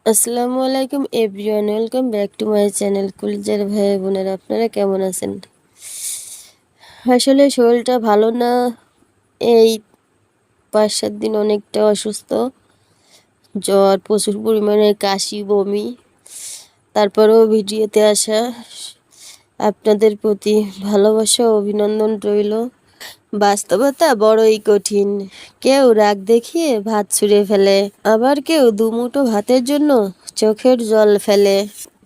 আসসালামু আলাইকুম everyone, welcome back to my channel. কলিজার ভাই বোনেরা, আপনারা কেমন আছেন? আসলে শরীরটা ভালো না। এই 5-7 দিন অনেকটা অসুস্থ। জ্বর, প্রচুর পরিমাণে কাশি, বমি। তারপরেও ভিডিওতে আসা। আপনাদের প্রতি ভালোবাসা ও অভিনন্দন রইল। বাস্তবতা বড়ই কঠিন। কেউ রাগ দেখিয়ে ভাত ছুঁড়ে ফেলে, আবার কেউ দুমুঠো ভাতের জন্য চোখের জল ফেলে।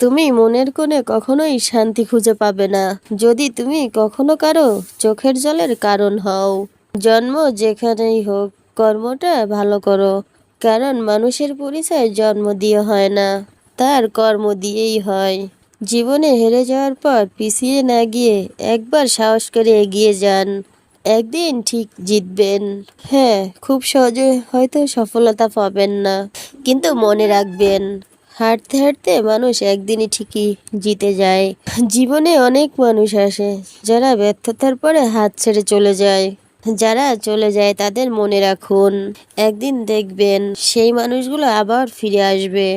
তুমি মনের কোণে কখনোই শান্তি খুঁজে পাবে না যদি তুমি কখনো কারো চোখের জলের কারণ হও। জন্ম যেখানেই হোক, কর্মটা ভালো করো। কারণ মানুষের পরিচয় জন্ম দিয়ে হয় না, তার কর্ম দিয়েই হয়। জীবনে হেরে যাওয়ার পর পিছিয়ে না গিয়ে একবার সাহস করে এগিয়ে যান। একদিন ঠিক জিতবেন। হ্যাঁ, খুব সহজে হয়তো সফলতা পাবেন না, কিন্তু মনে রাখবেন, হাঁটতে হাঁটতে মানুষ একদিনই ঠিকই জিতে যায়। জীবনে অনেক মানুষ আসে যারা ব্যর্থতার পরে হাত ছেড়ে চলে যায়। যারা চলে যায় তাদের মনে রাখুন, একদিন দেখবেন সেই মানুষগুলো আবার ফিরে আসবে।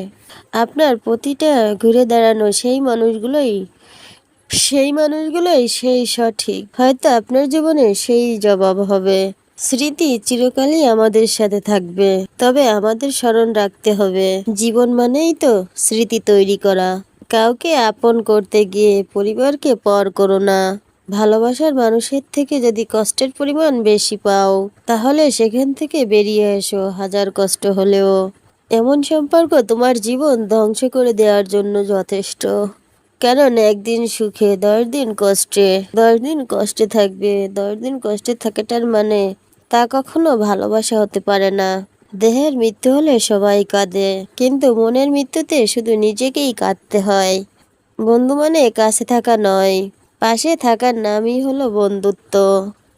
আপনার প্রতিটা ঘুরে দাঁড়ানো সেই মানুষগুলোই সেই সঠিক। হয়তো আপনার জীবনে সেই জবাব হবে। স্মৃতি চিরকালই আমাদের সাথে থাকবে, তবে আমাদের স্মরণ রাখতে হবে, জীবন মানেই তো স্মৃতি তৈরি করা। কাউকে আপন করতে গিয়ে পরিবারকে পর করো না। ভালোবাসার মানুষের থেকে যদি কষ্টের পরিমাণ বেশি পাও, তাহলে সেখান থেকে বেরিয়ে এসো, হাজার কষ্ট হলেও। এমন সম্পর্ক তোমার জীবন ধ্বংস করে দেওয়ার জন্য যথেষ্ট। কারণ একদিন সুখে, 10 দিন কষ্টে। 10 দিন কষ্টে থাকবে, 10 দিন কষ্টে থাকাটার মানে তা কখনো ভালোবাসা হতে পারে না। দেহের মৃত্যু হলে সবাই কাঁদে, কিন্তু মনের মৃত্যুতে শুধু নিজেকেই কাঁদতে হয়। বন্ধু মানে কাছে থাকা নয়, পাশে থাকার নামই হলো বন্ধুত্ব।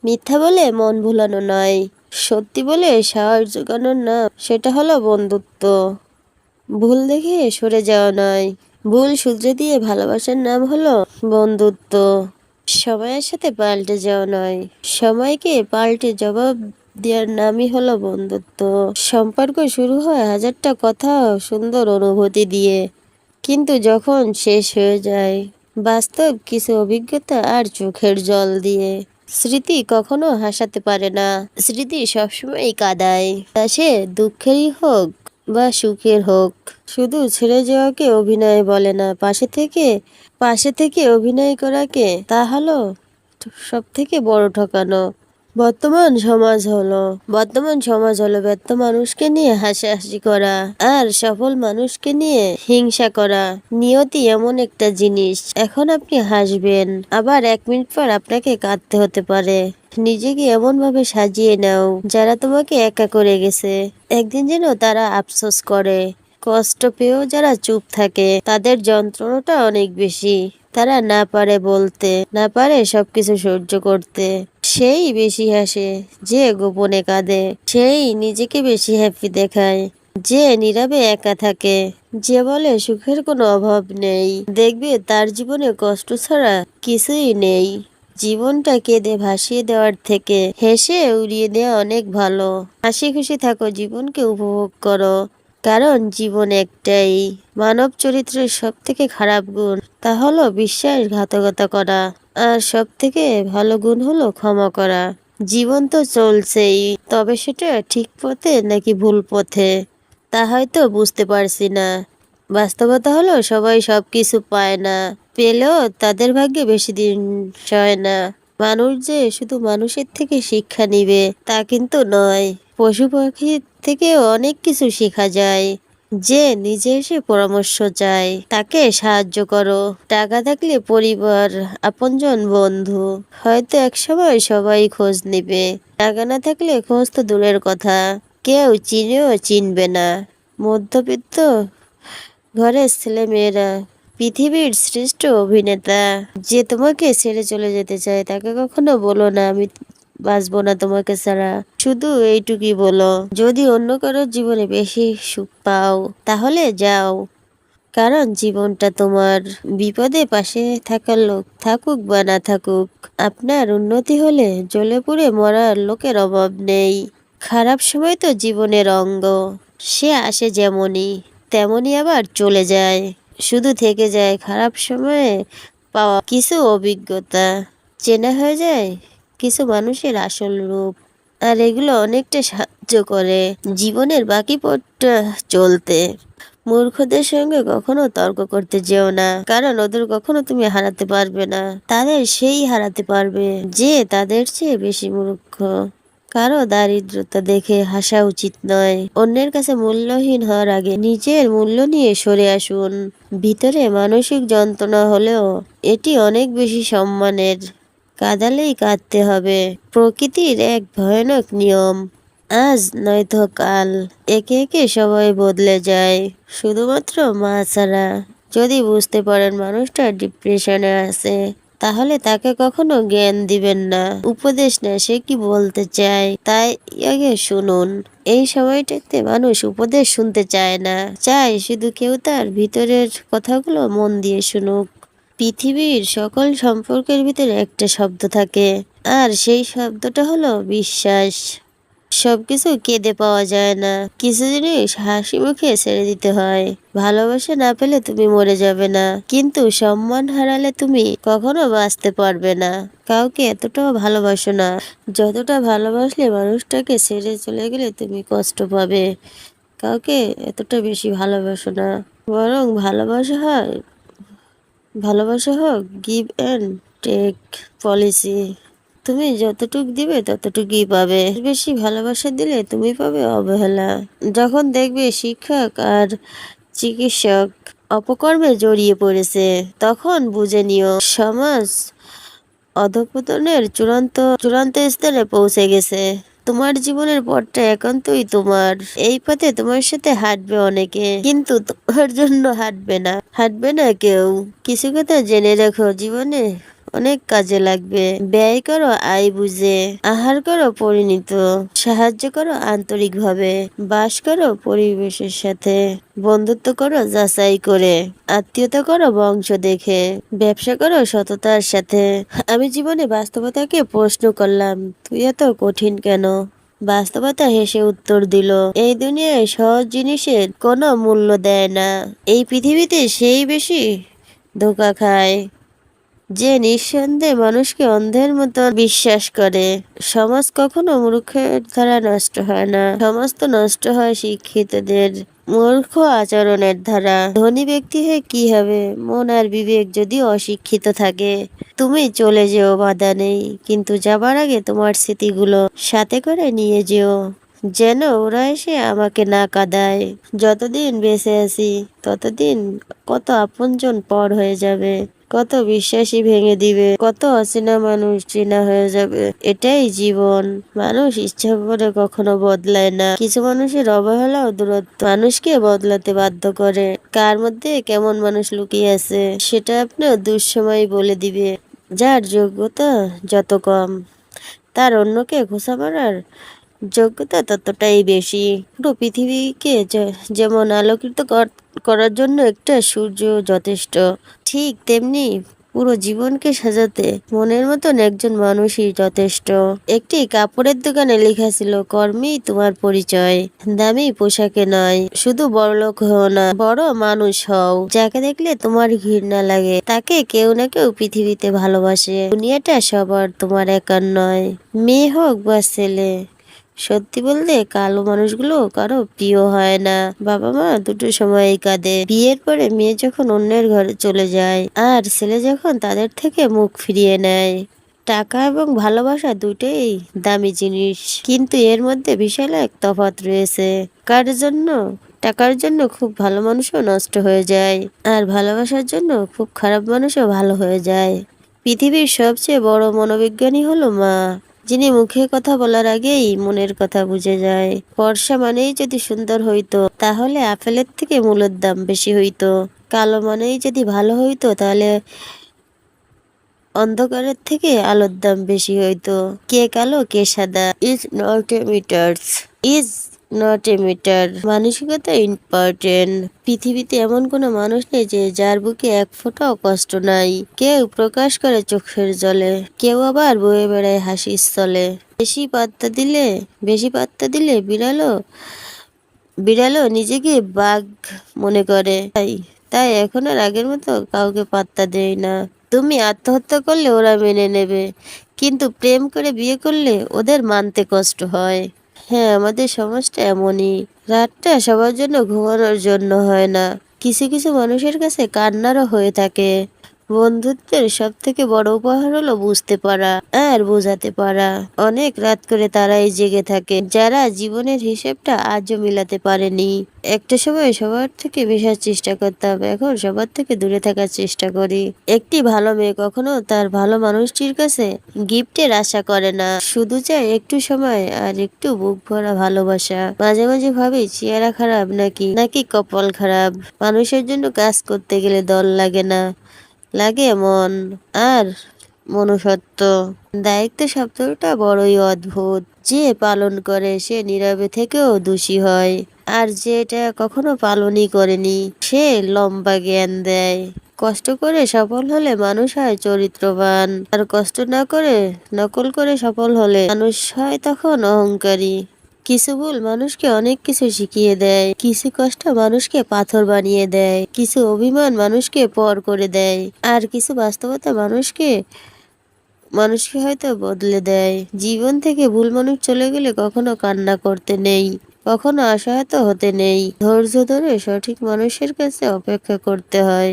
মিথ্যা বলে মন ভুলানো নয়, সত্যি বলে সাহস জোগানোর নাম, সেটা হলো বন্ধুত্ব। ভুল দেখে সরে যাওয়া নয়, ভুল শুধরে দিয়ে ভালোবাসার নাম হলো বন্ধুত্ব। সময়ের সাথে পাল্টে যাওয়া নয়, সময়কে পাল্টে জবাব দেওয়ার নামই হলো বন্ধুত্ব। সম্পর্ক শুরু হয় হাজারটা কথা, সুন্দর অনুভূতি দিয়ে, কিন্তু যখন শেষ হয়ে যায় বাস্তব কিছু অভিজ্ঞতা আর চোখের জল দিয়ে। স্মৃতি কখনো হাসাতে পারে না, স্মৃতি সবসময় কাঁদায়। তা সে দুঃখেরই হোক বা সুখের হোক। শুধু ছেড়ে যাওয়াকে অভিনয় বলে না, পাশে থেকে অভিনয় করাকে, তা হলো সব থেকে বড় ঠকানো। বর্তমান সমাজ হলো ব্যর্থ মানুষকে নিয়ে হাসাহাসি করা আর সফল মানুষকে নিয়ে হিংসা করা। নিয়তি এমন একটা জিনিস, এখন আপনি হাসবেন, আবার 1 মিনিট পর আপনাকে কাঁদতে হতে পারে। নিজেকে এমন ভাবে সাজিয়ে নাও যারা তোমাকে একা করে গেছে, একদিন যেন তারা আফসোস করে। কষ্ট পেয়েও যারা চুপ থাকে তাদের যন্ত্রণাটা অনেক বেশি। তারা না পারে বলতে, না পারে সবকিছু সহ্য করতে। সেই বেশি হাসে যে গোপনে কাঁদে, সেই নিজেকে বেশি হ্যাপি দেখায় যে নীরবে একা থাকে। যে বলে সুখের কোনো অভাব নেই, দেখবে তার জীবনে কষ্ট ছাড়া কিছুই নেই। জীবনটা কেঁদে ভাসিয়ে দেওয়ার থেকে হেসে উড়িয়ে দেওয়া অনেক ভালো। হাসি খুশি থাকো, জীবনকে উপভোগ করো। কারণ জীবন একটাই। মানব চরিত্রের সব থেকে খারাপ গুণ তা হলো বিশ্বাসঘাতকতা করা, আর সব থেকে ভালো গুণ হলো ক্ষমা করা। জীবন তো চলছেই, তবে সেটা ঠিক পথে নাকি ভুল পথে তা হয়তো বুঝতে পারছি না। বাস্তবতা হলো সবাই সবকিছু পায় না, পেলেও তাদের ভাগ্যে বেশি দিন সয় না। মানুষ যে শুধু মানুষের থেকে শিক্ষা নিবে তা কিন্তু নয়, পশু পাখির থেকেও অনেক কিছু শেখা যায়। যে নিজে এসে পরামর্শ চায় তাকে সাহায্য করো। টাকা থাকলে পরিবার, আপনজন, বন্ধু হয়তো একসময় সবাই খোঁজ নিবে। টাকা না থাকলে খোঁজ তো দূরের কথা, কেউ চিনেও চিনবে না। মধ্যবিত্ত ঘরের ছেলে মেয়েরা পৃথিবীর শ্রেষ্ঠ অভিনেতা। যে তোমাকে ছেড়ে চলে যেতে চায় তাকে কখনো বলো না আমি বাঁচবো না তোমাকে ছাড়া। শুধু এইটুকুই বলো, যদি অন্য কারোর জীবনে বেশি সুখ পাও তাহলে যাও। কারণ জীবনটা তোমার। বিপদে পাশে থাকার লোক থাকুক বা না থাকুক, আপনার উন্নতি হলে জ্বলে পুড়ে মরার লোকের অভাব নেই। খারাপ সময় তো জীবনের অঙ্গ, সে আসে যেমনই, তেমনই আবার চলে যায়। শুধু থেকে যায় খারাপ সময়ে পাওয়া কিছু অভিজ্ঞতা, চেনা হয়ে যায় কিছু মানুষের আসল রূপ। আর এগুলো অনেকটা সাহায্য করে জীবনের বাকি পথটা চলতে। মূর্খদের সঙ্গে কখনো তর্ক করতে যেও না, কারণ ওদের কখনো তুমি হারাতে পারবে না। তাদের সেই হারাতে পারবে যে তাদের চেয়ে বেশি মূর্খ। কারো দারিদ্রতা দেখে হাসা উচিত নয়। অন্যের কাছে মূল্যহীন হওয়ার আগে নিজের মূল্য নিয়ে সরে আসুন। ভিতরে মানসিক যন্ত্রণা হলেও এটি অনেক বেশি সম্মানের। কাঁদালেই কাঁদতে হবে, প্রকৃতির এক ভয়ানক নিয়ম। আজ নয়তো কাল একে একে সবাই বদলে যায়, শুধুমাত্র মা ছাড়া। যদি বুঝতে পারেন মানুষটা ডিপ্রেশনে আছে, তাহলে তাকে কখনো জ্ঞান দিবেন না, উপদেশ না, সে কি বলতে চায় তাই আগে শুনুন। এই সময়টাতে মানুষ উপদেশ শুনতে চায় না, চায় শুধু কেউ তার ভিতরের কথাগুলো মন দিয়ে শুনুক। পৃথিবীর সকল সম্পর্কের ভিতরে একটা শব্দ থাকে, আর সেই শব্দটা হলো বিশ্বাস। সবকিছু কেঁদে পাওয়া যায় না, কিছু জিনিস হাসি মুখে ছেড়ে দিতে হয়। ভালোবাসা না পেলে তুমি মরে যাবে না, কিন্তু সম্মান হারালে তুমি কখনো বাঁচতে পারবে না। কাউকে এতটাও ভালোবাসো না যতটা ভালোবাসলে মানুষটাকে ছেড়ে চলে গেলে তুমি কষ্ট পাবে। কাউকে এতটা বেশি ভালোবাসো না, বরং ভালোবাসা হোক গিভ অ্যান্ড টেক পলিসি। তুমি যতটুক দিবে ততটুকুই পাবে। বেশি ভালোবাসা দিলে তুমি পাবে অবহেলা। যখন দেখবে শিক্ষক আর চিকিৎসক অপকর্মে জড়িয়ে পড়েছে, তখন বুঝে নিও সমাজ অধঃপতনের চূড়ান্ত চূড়ান্ত স্থানে পৌঁছে গেছে। তোমার জীবনের পথটা একান্তই তোমার। এই পথে তোমার সাথে হাঁটবে অনেকে, কিন্তু তোমার জন্য হাঁটবে না কেউ। কিছু কথা জেনে রাখো, জীবনে অনেক কাজে লাগবে। ব্যয় করো আয় বুঝে, আহার করো পরিণীত, সাহায্য করো আন্তরিকভাবে, বাস করো পরিবেশের সাথে, বন্ধুত্ব করো যাচাই করে, আত্মীয়তা করো বংশ দেখে, ব্যবসা করো সততার সাথে। আমি জীবনে বাস্তবতাকে প্রশ্ন করলাম, তুই এত কঠিন কেন? বাস্তবতা হেসে উত্তর দিল, এই দুনিয়ায় সহজ জিনিসের কোনো মূল্য দেয় না। এই পৃথিবীতে সেই বেশি ধোঁকা খায় যে নিঃসন্দেহে মানুষকে অন্ধের মতো বিশ্বাস করে। সমাজ কখনো মূর্খের দ্বারা নষ্ট হয় না, সমাজ তো নষ্ট হয় শিক্ষিতদের মূর্খ আচরণের দ্বারা। ধনী ব্যক্তি হয়ে কি হবে, মন আর বিবেক যদি অশিক্ষিত থাকে। তুমি চলে যেও, বাধা নেই, কিন্তু যাবার আগে তোমার স্মৃতিগুলো সাথে করে নিয়ে যেও, যেন ওরা এসে আমাকে না কাঁদায়। যতদিন বেঁচে আছি ততদিন কত আপনজন পর হয়ে যাবে, কত বিশ্বাসী ভেঙে দিবে, কত অচেনা মানুষ চেনা হয়ে যাবে। এটাই জীবন। মানুষ ইচ্ছা করে কখনো বদলায় না। কিছু মানুষের অবহেলা ও দূরত্ব মানুষকে বদলাতে বাধ্য করে। কার মধ্যে কেমন মানুষ লুকিয়ে আছে সেটা আপনার দুঃসময় বলে দিবে। যার যোগ্যতা যত কম, তার অন্যকে খোঁচা মারার যোগ্যতা ততটাই বেশি। পুরো পৃথিবীকে যেমন আলোকিত করার জন্য একটা সূর্য যথেষ্ট, ঠিক তেমনি পুরো জীবনকে সাজাতে মনের মতন একজন মানুষই যথেষ্ট। একটি কাপড়ের দোকানে লেখা ছিল, কর্মেই তোমার পরিচয়, দামি পোশাকে নয়। শুধু বড়লোক হও না, বড় মানুষ হও। যাকে দেখলে তোমার ঘৃণা লাগে তাকে কেউ না কেউ পৃথিবীতে ভালোবাসে। দুনিয়াটা সবার, তোমার একার নয়। মেয়ে হোক বা ছেলে, সত্যি বলতে কালো মানুষগুলো কারো প্রিয় হয় না। বাবা মা দুটো সময়ই কাঁদে। বিয়ের পরে মেয়ে যখন অন্যের ঘরে চলে যায়, আর ছেলে যখন তাদের থেকে মুখ ফিরিয়ে নেয়। টাকা এবং ভালোবাসা দুটোই দামি জিনিস, কিন্তু এর মধ্যে বিশাল এক তফাৎ রয়েছে। টাকার জন্য খুব ভালো মানুষও নষ্ট হয়ে যায়, আর ভালোবাসার জন্য খুব খারাপ মানুষও ভালো হয়ে যায়। পৃথিবীর সবচেয়ে বড় মনোবিজ্ঞানী হলো মা, যিনি মুখে কথা বলার আগেই মনের কথা বুঝে যায়। ফর্সা মানেই যদি সুন্দর হইতো, তাহলে আপেলের থেকে মূলের দাম বেশি হইতো। কালো মানেই যদি ভালো হইতো, তাহলে অন্ধকারের থেকে আলোর দাম বেশি হইতো। কে কালো কে সাদা ইজ নট এ মিটার। মানসিকতা ইম্পর্টেন্ট। পৃথিবীতে এমন কোনো মানুষ নেই যে যার বুকে এক ফোঁটাও কষ্ট নাই। কেউ প্রকাশ করে চোখের জলে, কেউ আবার বয়ে বেড়ায় হাসির স্থলে। বেশি পাত্তা দিলে বিড়ালও নিজেকে বাঘ মনে করে, তাই তাই এখন আর আগের মতো কাউকে পাত্তা দেয় না। তুমি আত্মহত্যা করলে ওরা মেনে নেবে, কিন্তু প্রেম করে বিয়ে করলে ওদের মানতে কষ্ট হয়। হ্যাঁ, আমাদের সমাজটা এমনই। রাতটা সবার জন্য ঘুমানোর জন্য হয় না, কিছু কিছু মানুষের কাছে কান্নারও হয়ে থাকে। বন্ধুত্বের সব থেকে বড় উপহার হলো বুঝতে পারা আর বোঝাতে পারা। অনেক রাত করে তারাই জেগে থাকে যারা জীবনের হিসেবটা আজও মিলাতে পারেনি। একটা সময় সবার থেকে মেশার চেষ্টা করতাম, এখন সবার থেকে দূরে থাকার চেষ্টা করি। একটি ভালো মেয়ে কখনো তার ভালো মানুষটির কাছে গিফটের আশা করে না, শুধু চায় একটু সময় আর একটু বুক ভরা ভালোবাসা। মাঝে মাঝে ভাবি চেহারা খারাপ নাকি নাকি কপাল খারাপ, মানুষের জন্য কাজ করতে গেলে দল লাগে না, লাগে মন আর মনুষ্যত্ব। দায়িত্ব শব্দটা বড়ই অদ্ভুত, যে পালন করে সে নীরবে থেকেও দোষী হয়, আর যে এটা কখনো পালনই করেনি সে লম্বা জ্ঞান দেয়। কষ্ট করে সফল হলে মানুষ হয় চরিত্রবান, আর কষ্ট না করে নকল করে সফল হলে মানুষ হয় তখন অহংকারী। কিছু ভুল মানুষকে অনেক কিছু শিখিয়ে দেয়, কিছু কষ্ট মানুষকে পাথর বানিয়ে দেয়, কিছু অভিমান মানুষকে পর করে দেয়, আর কিছু বাস্তবতা মানুষকে মানুষকে হয়তো বদলে দেয়। জীবন থেকে ভুল মানুষ চলে গেলে কখনো কান্না করতে নেই, কখনো আশাহত হতে নেই, ধৈর্য ধরে সঠিক মানুষের কাছে অপেক্ষা করতে হয়।